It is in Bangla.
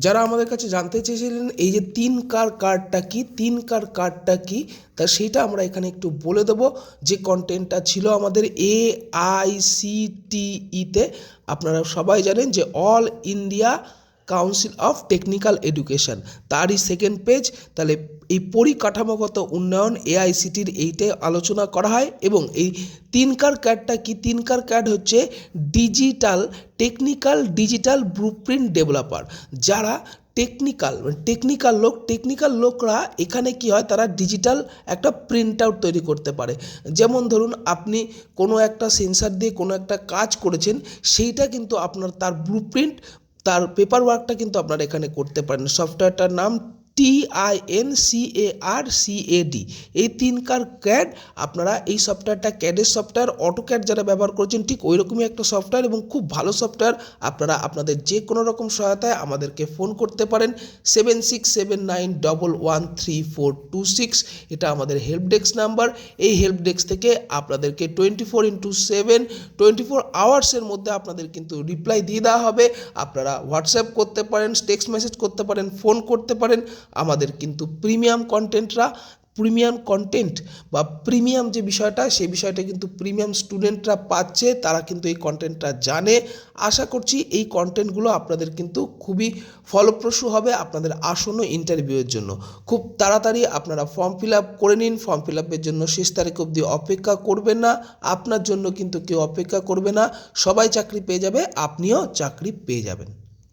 যারা আমাদের কাছে জানতে চেয়েছিলেন এই যে 3 কার কার্ডটা কি, 3 কার কার্ডটা কি, তা সেটা আমরা এখানে একটু বলে দেবো। যে কন্টেন্টটা ছিল আমাদের AICTE-তে, আপনারা সবাই জানেন যে all India council of technical education, তারই সেকেন্ড পেজ। তাহলে এই পরিকাঠামোগত উন্নয়ন AICTEর এইটাই আলোচনা করা হয়। এবং এই 3কার ক্যাডটা কি, 3কার ক্যাড হচ্ছে টেকনিক্যাল ব্লুপ্রিন্ট ডেভেলপার। যারা টেকনিক্যাল লোকরা এখানে কি হয়, তারা ডিজিটাল একটা প্রিন্ট আউট তৈরি করতে পারে। যেমন ধরুন আপনি কোনো একটা সেন্সার দিয়ে কোনো একটা কাজ করেছেন, সেইটা কিন্তু আপনার তার ব্লুপ্রিন্ট, তার পেপার ওয়ার্কটা কিন্তু আপনারা এখানে করতে পারেন। সফটওয়্যারটার নাম TINCARCAD। এই 3কার ক্যাড, আপনারা এই সফটওয়্যারটা ক্যাডের সফটওয়্যার, অটোক্যাড যারা ব্যবহার করছেন ঠিক ওই রকমই একটা সফটওয়্যার এবং খুব ভালো সফটওয়্যার। আপনারা আপনাদের যে কোনো রকম সহায়তায় আমাদেরকে ফোন করতে পারেন 7679113426। এটা আমাদের হেল্প ডেস্ক নাম্বার। এই হেল্প ডেস্ক থেকে আপনাদেরকে 24x7 24 আওয়ার্সের মধ্যে আপনাদের কিন্তু রিপ্লাই দিয়ে দেওয়া হবে। আপনারা হোয়াটসঅ্যাপ করতে পারেন, টেক্সট মেসেজ করতে পারেন, ফোন করতে পারেন। আমাদের কিন্তু প্রিমিয়াম কন্টেন্ট বা প্রিমিয়াম যে বিষয়টা, সেই বিষয়টা কিন্তু প্রিমিয়াম স্টুডেন্টরা পাচ্ছে, তারা কিন্তু এই কন্টেন্টটা জানে। আশা করছি এই কন্টেন্টগুলো আপনাদের কিন্তু খুবই ফলপ্রসূ হবে আপনাদের আসন্ন ইন্টারভিউয়ের জন্য। খুব তাড়াতাড়ি আপনারা ফর্ম ফিল আপ করে নিন। ফর্ম ফিল আপের জন্য শেষ তারিখ অবধি অপেক্ষা করবেন না। আপনার জন্য কিন্তু কেউ অপেক্ষা করবে না, সবাই চাকরি পেয়ে যাবে, আপনিও চাকরি পেয়ে যাবেন।